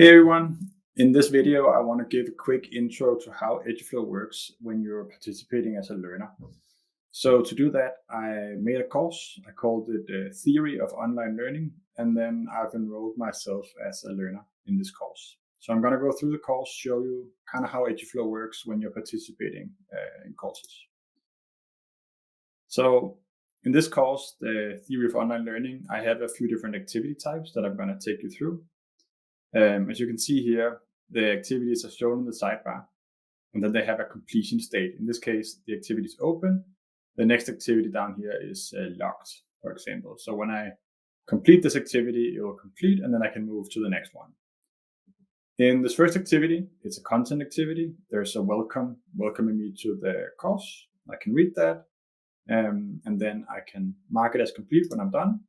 Hey everyone, in this video I want to give a quick intro to how Eduflow works when you're participating as a learner. So to do that I made a course, I called it Theory of Online Learning, and then I've enrolled myself as a learner in this course. So I'm going to go through the course, show you kind of how Eduflow works when you're participating in courses. So in this course, the Theory of Online Learning, I have a few different activity types that I'm going to take you through. As you can see here, the activities are shown in the sidebar, and then they have a completion state. In this case, the activity is open. The next activity down here is locked, for example. So when I complete this activity, it will complete, and then I can move to the next one. In this first activity, it's a content activity. There's a welcoming me to the course. I can read that, and then I can mark it as complete when I'm done.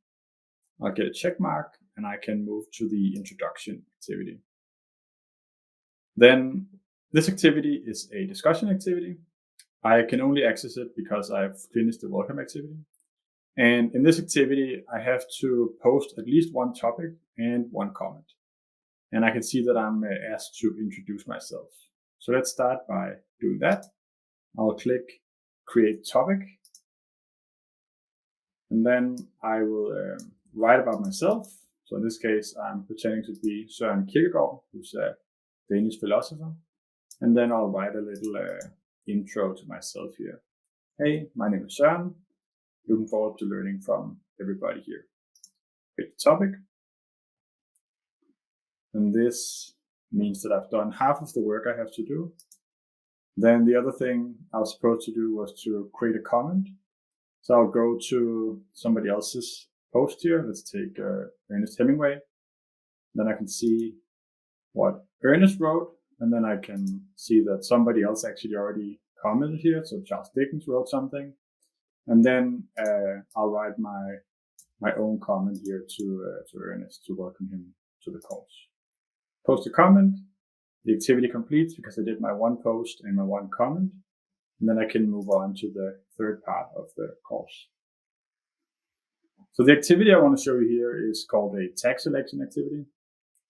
I'll get a check mark, and I can move to the introduction activity. Then this activity is a discussion activity. I can only access it because I've finished the welcome activity. And in this activity, I have to post at least one topic and one comment. And I can see that I'm asked to introduce myself. So let's start by doing that. I'll click create topic. And then I will write about myself. So in this case, I'm pretending to be Søren Kierkegaard, who's a Danish philosopher. And then I'll write a little intro to myself here. Hey, my name is Søren. Looking forward to learning from everybody here. Pick the topic. And this means that I've done half of the work I have to do. Then the other thing I was supposed to do was to create a comment. So I'll go to somebody else's post here. Let's take Ernest Hemingway. Then I can see what Ernest wrote, and then I can see that somebody else actually already commented here. So Charles Dickens wrote something, and then I'll write my own comment here to Ernest to welcome him to the course. Post a comment. The activity completes because I did my one post and my one comment, and then I can move on to the third part of the course. So the activity I want to show you here is called a tag selection activity.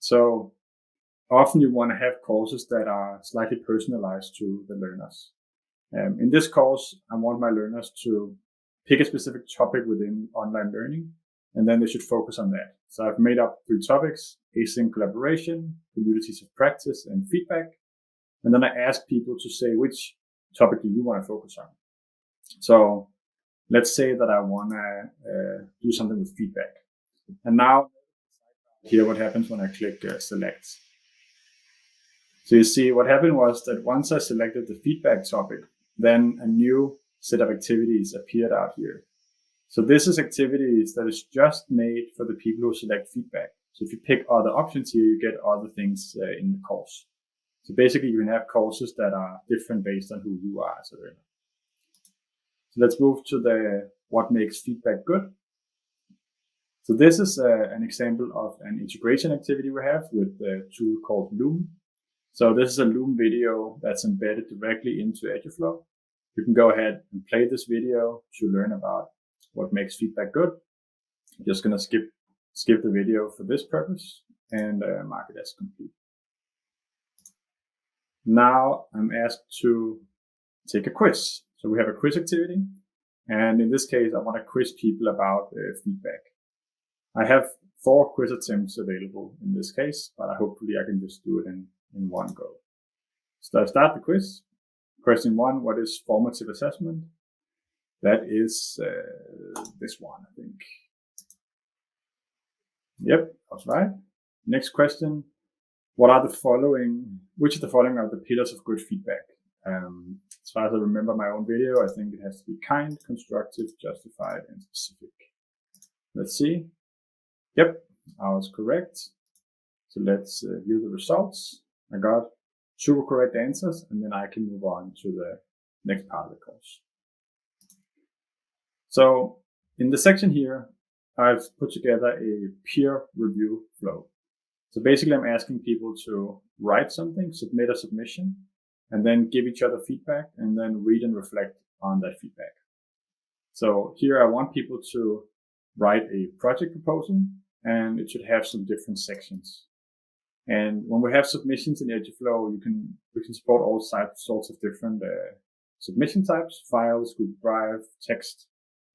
So often you want to have courses that are slightly personalized to the learners. In this course, I want my learners to pick a specific topic within online learning, and then they should focus on that. So I've made up 3 topics: async collaboration, communities of practice, and feedback. And then I ask people to say, which topic do you want to focus on? So let's say that I want to do something with feedback. And now here what happens when I click select. So you see what happened was that once I selected the feedback topic, then a new set of activities appeared out here. So this is activities that is just made for the people who select feedback. So if you pick other options here, you get other things in the course. So basically you can have courses that are different based on who you are as a learner. So let's move to the what makes feedback good. So this is an example of an integration activity we have with the tool called Loom. So this is a Loom video that's embedded directly into Eduflow. You can go ahead and play this video to learn about what makes feedback good. I'm just going to skip the video for this purpose and mark it as complete. Now I'm asked to take a quiz. So we have a quiz activity, and in this case, I want to quiz people about feedback. I have 4 quiz attempts available in this case, but hopefully I can just do it in one go. So I start the quiz. Question 1, what is formative assessment? That is this one, I think. Yep, that's right. Next question, which of the following are the pillars of good feedback? As far as I remember my own video, I think it has to be kind, constructive, justified, and specific. Let's see. Yep, I was correct. So let's view the results. I got 2 correct answers, and then I can move on to the next part of the course. So in the section here, I've put together a peer review flow. So basically I'm asking people to write something, submit a submission, and then give each other feedback, and then read and reflect on that feedback. So here I want people to write a project proposal, and it should have some different sections. And when we have submissions in Eduflow, we can support all sorts of different submission types: files, Google Drive, text,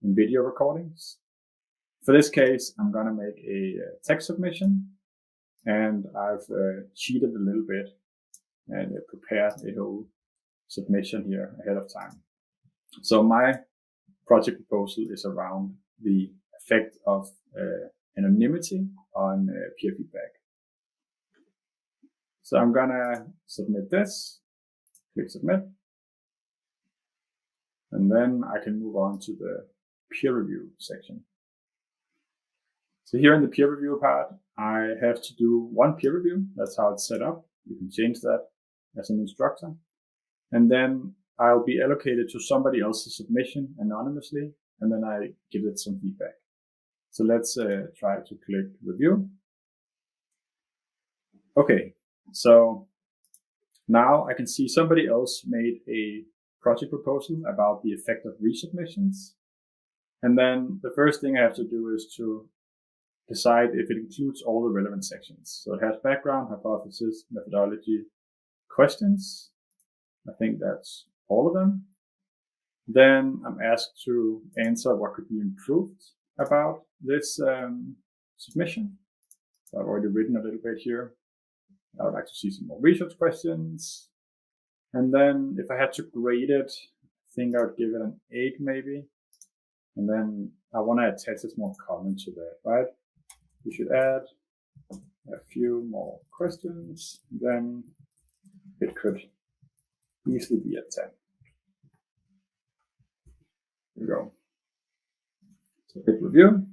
and video recordings. For this case, I'm gonna make a text submission, and I've cheated a little bit and prepared a whole submission here ahead of time. So my project proposal is around the effect of anonymity on peer feedback. So I'm gonna submit this, click submit, and then I can move on to the peer review section. So here in the peer review part, I have to do one peer review. That's how it's set up. You can change that as an instructor. And then I'll be allocated to somebody else's submission anonymously, and then I give it some feedback. So let's try to click review. Okay, so now I can see somebody else made a project proposal about the effect of resubmissions. And then the first thing I have to do is to decide if it includes all the relevant sections. So it has background, hypothesis, methodology, questions. I think that's all of them. Then I'm asked to answer what could be improved about this submission. So I've already written a little bit here. I would like to see some more research questions. And then if I had to grade it, I think I would give it an 8 maybe. And then I want to attach a small comment to that, right? We should add a few more questions. Then it could easily be a 10. Here we go. So hit review.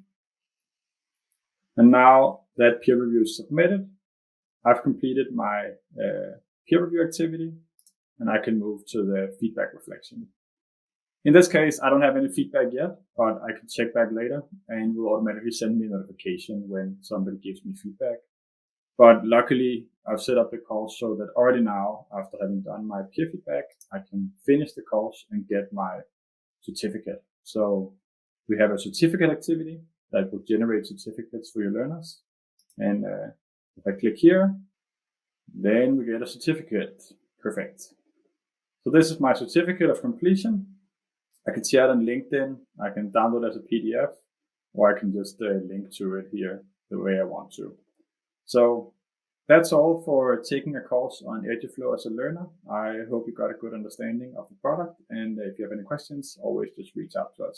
And now that peer review is submitted, I've completed my peer review activity, and I can move to the feedback reflection. In this case, I don't have any feedback yet, but I can check back later and will automatically send me a notification when somebody gives me feedback. But luckily, I've set up the course so that already now, after having done my peer feedback, I can finish the course and get my certificate. So we have a certificate activity that will generate certificates for your learners. And if I click here, then we get a certificate. Perfect. So this is my certificate of completion. I can share it on LinkedIn. I can download it as a PDF, or I can just link to it here the way I want to. So that's all for taking a course on Eduflow as a learner. I hope you got a good understanding of the product. And if you have any questions, always just reach out to us.